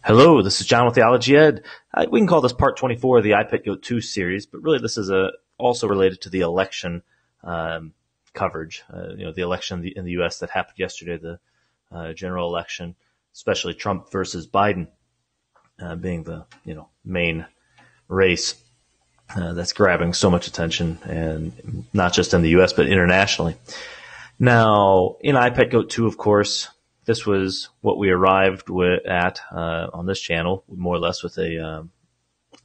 Hello, this is John with Theology Ed. We can call this part 24 of the iPet Goat 2 series, but really this is also related to the election coverage. The election in the U.S. that happened yesterday, the general election, especially Trump versus Biden being the main race that's grabbing so much attention, and not just in the U.S. but internationally. Now, in iPet Goat 2, of course, this was what we arrived at on this channel, more or less with a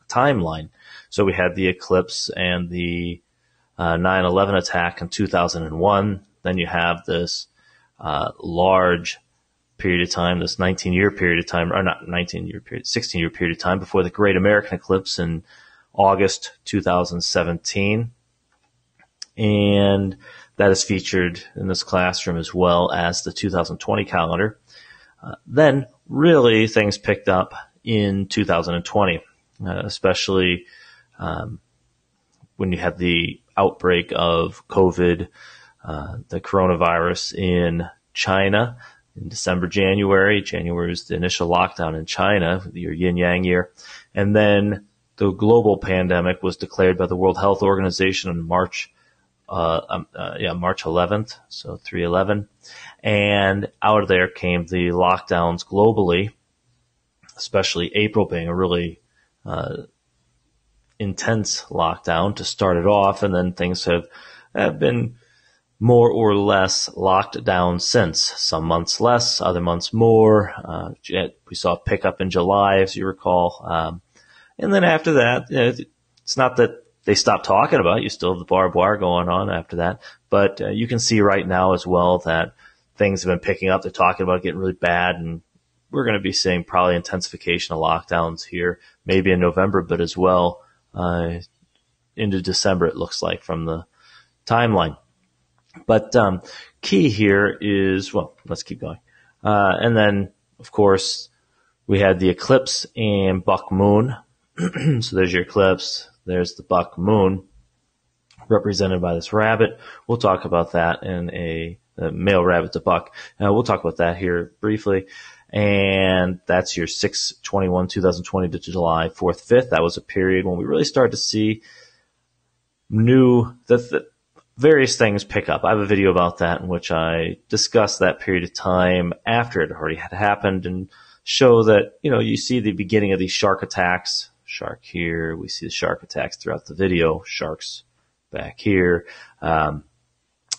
timeline. So we had the eclipse and the 9/11 attack in 2001. Then you have this large period of time, this 19-year period of time, or not 19-year period, 16-year period of time before the Great American Eclipse in August 2017. And that is featured in this classroom as well as the 2020 calendar. Then really things picked up in 2020, especially when you had the outbreak of COVID, the coronavirus in China in December, January. January was the initial lockdown in China, your yin-yang year. And then the global pandemic was declared by the World Health Organization on March 11th, so 3/11. And out of there came the lockdowns globally, especially April being a really intense lockdown to start it off. And then things have been more or less locked down since. Some months less, other months more. We saw a pickup in July, as you recall. And then after that, it's not that they stopped talking about it. You still have the barbed wire going on after that. But you can see right now as well that things have been picking up. They're talking about it getting really bad, and we're going to be seeing probably intensification of lockdowns here, maybe in November, but as well into December, it looks like, from the timeline. But key here is, well, let's keep going. And then, of course, we had the eclipse and buck moon. So there's your eclipse. There's the buck moon represented by this rabbit. We'll talk about that in a male rabbit to buck. We'll talk about that here briefly. And that's your 6/21/2020 to July 4th, 5th. That was a period when we really started to see the various things pick up. I have a video about that in which I discuss that period of time after it already had happened and show that, you see the beginning of these shark attacks. Shark here. We see the shark attacks throughout the video. Sharks back here.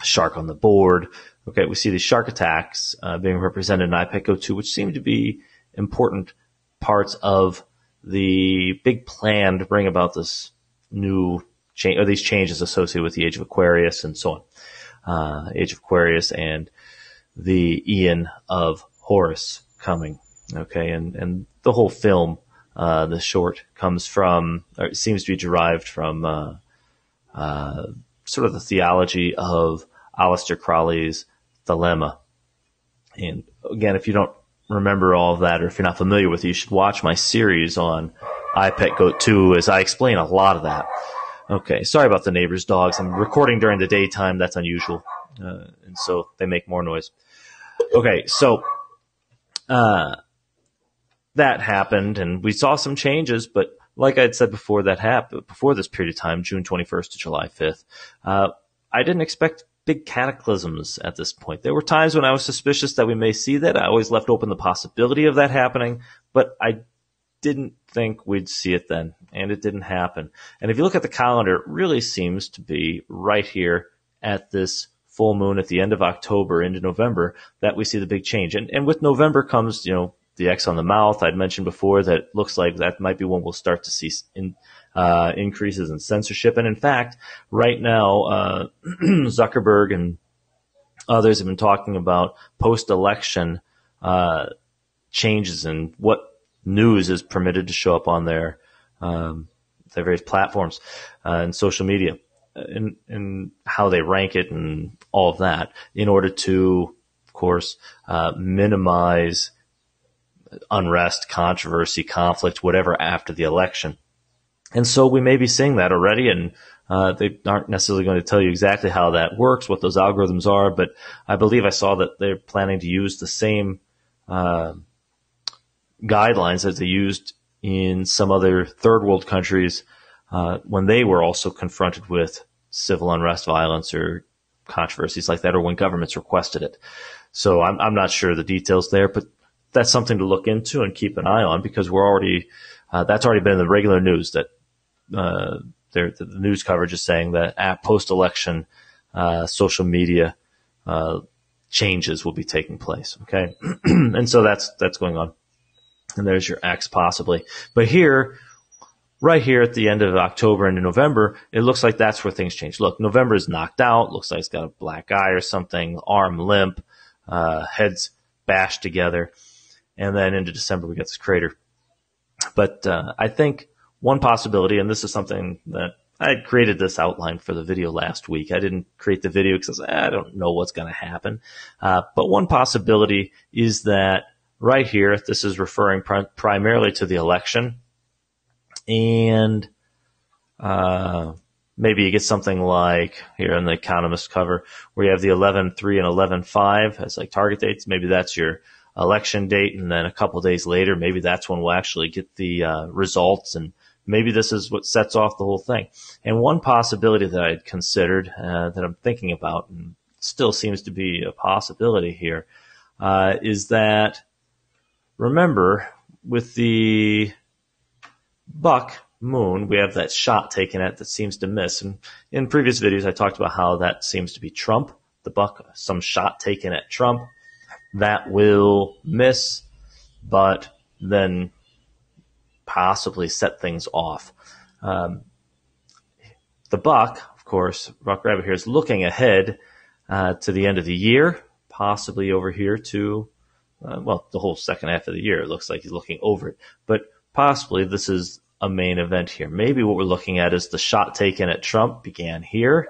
Shark on the board. Okay, we see these shark attacks being represented in iPet Go 2, which seem to be important parts of the big plan to bring about this new change, or these changes associated with the Age of Aquarius and so on. Age of Aquarius and the Eon of Horus coming. Okay, and the whole film, the short, comes from, or it seems to be derived from sort of the theology of Aleister Crowley's Dilemma. And again, if you don't remember all of that, or if you're not familiar with it, you should watch my series on iPet Goat 2, as I explain a lot of that. Okay, sorry about the neighbor's dogs. I'm recording during the daytime. That's unusual. And so they make more noise. Okay, so that happened, and we saw some changes, but like I had said before, that happened before this period of time, June 21st to July 5th. I didn't expect big cataclysms at this point. There were times when I was suspicious that we may see that. I always left open the possibility of that happening, but I didn't think we'd see it then, and it didn't happen. And if you look at the calendar, it really seems to be right here at this full moon at the end of October into November that we see the big change. And with November comes, the X on the mouth. I'd mentioned before that it looks like that might be when we'll start to see increases in censorship. And in fact, right now, Zuckerberg and others have been talking about post-election changes in what news is permitted to show up on their various platforms and social media, and how they rank it and all of that, in order to, of course, minimize unrest, controversy, conflict, whatever after the election. And so we may be seeing that already, and they aren't necessarily going to tell you exactly how that works, what those algorithms are, but I believe I saw that they're planning to use the same guidelines that they used in some other third world countries when they were also confronted with civil unrest, violence, or controversies like that, or when governments requested it. So I'm not sure the details there, but that's something to look into and keep an eye on, because we're already that's already been in the regular news that the news coverage is saying that at post-election social media changes will be taking place. Okay, and so that's going on, and there's your X possibly. But here, right here at the end of October and in November, it looks like that's where things change. Look, November is knocked out. Looks like it's got a black eye or something, arm limp, heads bashed together. And then into December, we get this crater. But I think one possibility, and this is something that I had created this outline for the video last week. I didn't create the video because I don't know what's going to happen. But one possibility is that right here, this is referring primarily to the election. And maybe you get something like here in the Economist cover where you have the 11-3 and 11-5 as like target dates. Maybe that's your election date, and then a couple of days later, maybe that's when we'll actually get the results, and maybe this is what sets off the whole thing. And one possibility that I'd considered, that I'm thinking about, and still seems to be a possibility here, is that, remember, with the buck moon, we have that shot taken at that seems to miss. And in previous videos, I talked about how that seems to be Trump, the buck, some shot taken at Trump. That will miss, but then possibly set things off. The buck, of course, Buck Rabbit here is looking ahead to the end of the year, possibly over here to, the whole second half of the year. It looks like he's looking over it, but possibly this is a main event here. Maybe what we're looking at is the shot taken at Trump began here,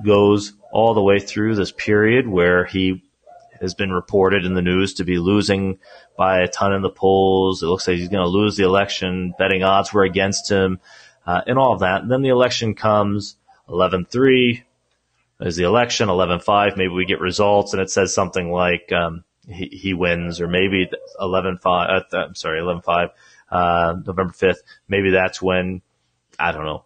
goes all the way through this period where he has been reported in the news to be losing by a ton in the polls. It looks like he's going to lose the election. Betting odds were against him, and all of that. And then the election comes, 11-3 is the election, 11-5. Maybe we get results, and it says something like he wins, or maybe 11-5, November 5th. Maybe that's when, I don't know,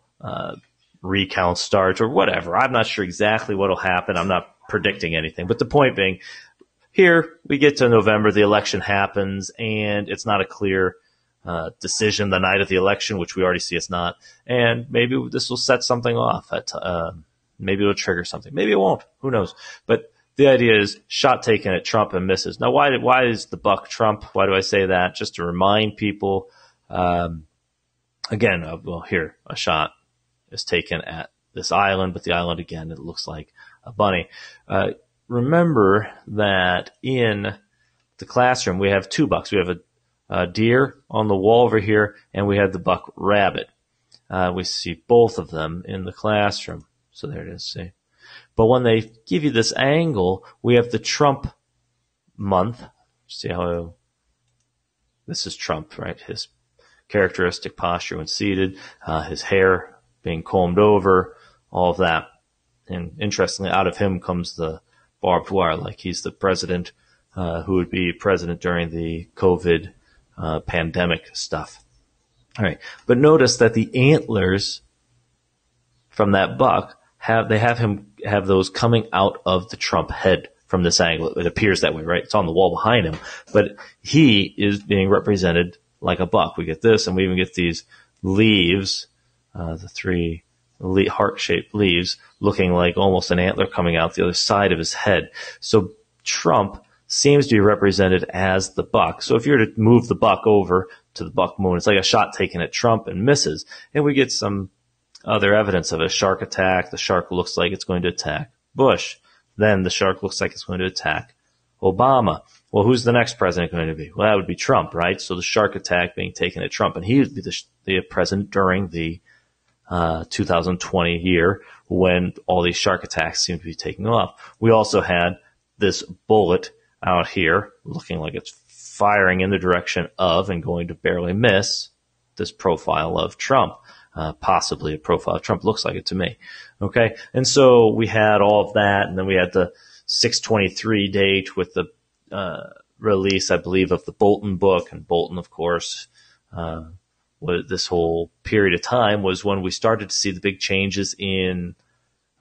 recount starts or whatever. I'm not sure exactly what will happen. I'm not predicting anything. But the point being, here we get to November, the election happens, and it's not a clear decision the night of the election, which we already see it's not. And maybe this will set something off. Maybe it'll trigger something. Maybe it won't. Who knows? But the idea is shot taken at Trump and misses. Now, why is the buck Trump? Why do I say that? Just to remind people, again, here, a shot is taken at this island, but the island, again, it looks like a bunny. Remember that in the classroom, we have two bucks. We have a deer on the wall over here, and we have the buck rabbit. We see both of them in the classroom. So there it is, see. But when they give you this angle, we have the Trump month. See how this is Trump, right? His characteristic posture when seated, his hair being combed over, all of that. And interestingly, out of him comes the barbed wire, like he's the president who would be president during the COVID pandemic stuff. All right. But notice that the antlers from that buck have those coming out of the Trump head from this angle. It appears that way, right? It's on the wall behind him, but he is being represented like a buck. We get this, and we even get these leaves, the three heart-shaped leaves, looking like almost an antler coming out the other side of his head. So Trump seems to be represented as the buck. So if you were to move the buck over to the buck moon, it's like a shot taken at Trump and misses, and we get some other evidence of a shark attack. The shark looks like it's going to attack Bush. Then the shark looks like it's going to attack Obama. Well, who's the next president going to be? Well, that would be Trump, right? So the shark attack being taken at Trump, and he would be the president during the 2020 year when all these shark attacks seem to be taking off. We also had this bullet out here looking like it's firing in the direction of and going to barely miss this profile of Trump. Possibly a profile of Trump. Looks like it to me. Okay. And so we had all of that, and then we had the 6/23 date with the release, I believe, of the Bolton book, and Bolton, of course, this whole period of time was when we started to see the big changes in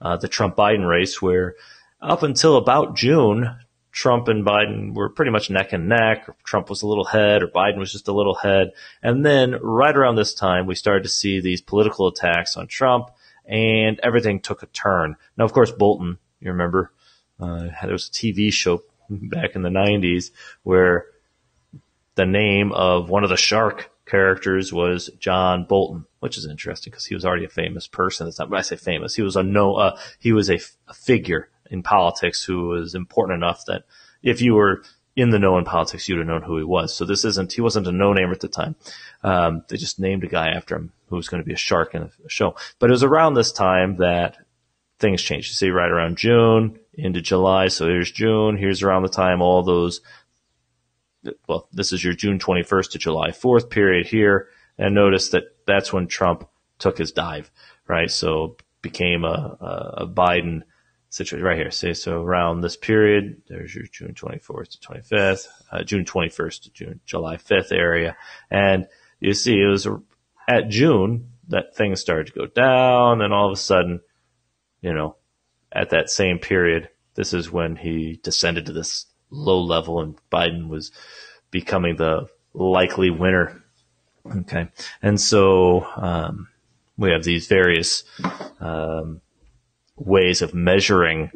the Trump-Biden race, where up until about June, Trump and Biden were pretty much neck and neck. Trump was a little ahead, or Biden was just a little ahead. And then right around this time, we started to see these political attacks on Trump, and everything took a turn. Now, of course, Bolton, you remember, there was a TV show back in the 90s where the name of one of the shark characters was John Bolton, which is interesting because he was already a famous person. It's not, when I say famous, he was a figure in politics who was important enough that if you were in the know in politics, you'd have known who he was. So he wasn't a no-namer at the time. They just named a guy after him who was going to be a shark in a show. But it was around this time that things changed. You see, right around June into July. So here's June. Here's around the time all those, well, this is your June 21st to July 4th period here. And notice that that's when Trump took his dive, right? So became a Biden situation right here. So around this period, there's your June 24th to 25th, June 21st to July 5th area. And you see it was at June that things started to go down, and all of a sudden, at that same period, this is when he descended to this low level and Biden was becoming the likely winner. Okay. And so we have these various ways of measuring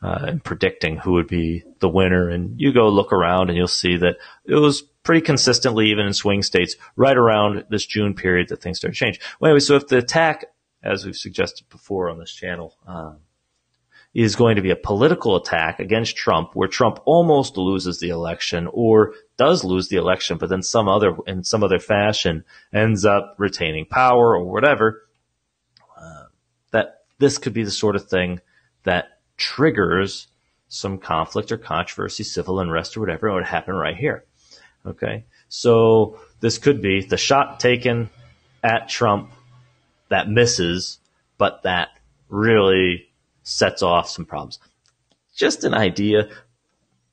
and predicting who would be the winner. And you go look around and you'll see that it was pretty consistently, even in swing states, right around this June period that things started to change. Well, anyway, so if the attack, as we've suggested before on this channel, is going to be a political attack against Trump, where Trump almost loses the election or does lose the election, but then in some other fashion ends up retaining power or whatever, that this could be the sort of thing that triggers some conflict or controversy, civil unrest or whatever, would happen right here. Okay. So this could be the shot taken at Trump that misses, but that really sets off some problems. Just an idea.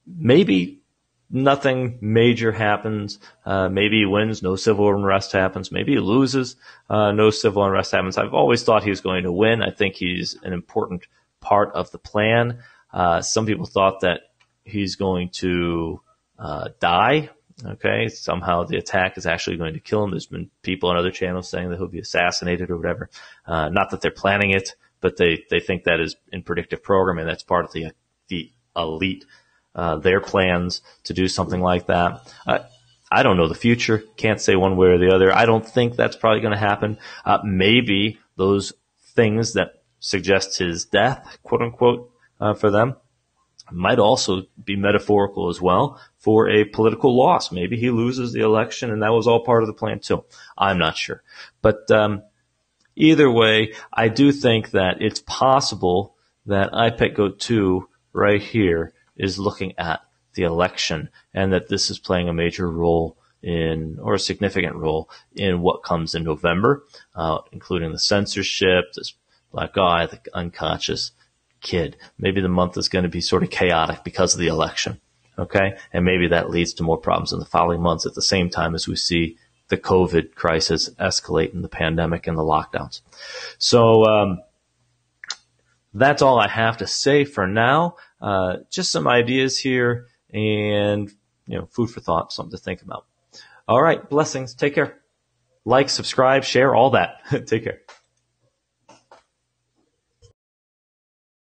Maybe nothing major happens. Maybe he wins, no civil unrest happens. Maybe he loses, no civil unrest happens. I've always thought he was going to win. I think he's an important part of the plan. Some people thought that he's going to die. Okay, somehow the attack is actually going to kill him. There's been people on other channels saying that he'll be assassinated or whatever. Not that they're planning it, but they think that is in predictive programming. That's part of the elite, their plans to do something like that. I don't know the future. Can't say one way or the other. I don't think that's probably going to happen. Maybe those things that suggest his death, quote unquote, for them, might also be metaphorical as well for a political loss. Maybe he loses the election and that was all part of the plan too. I'm not sure. But either way, I do think that it's possible that IPEC Goat 2 right here is looking at the election and that this is playing a major role or a significant role in what comes in November, including the censorship, this black guy, the unconscious kid. Maybe the month is going to be sort of chaotic because of the election. Okay. And maybe that leads to more problems in the following months at the same time as we see the COVID crisis escalate and the pandemic and the lockdowns. So, that's all I have to say for now. Just some ideas here and, food for thought, something to think about. All right. Blessings. Take care. Like, subscribe, share, all that. Take care.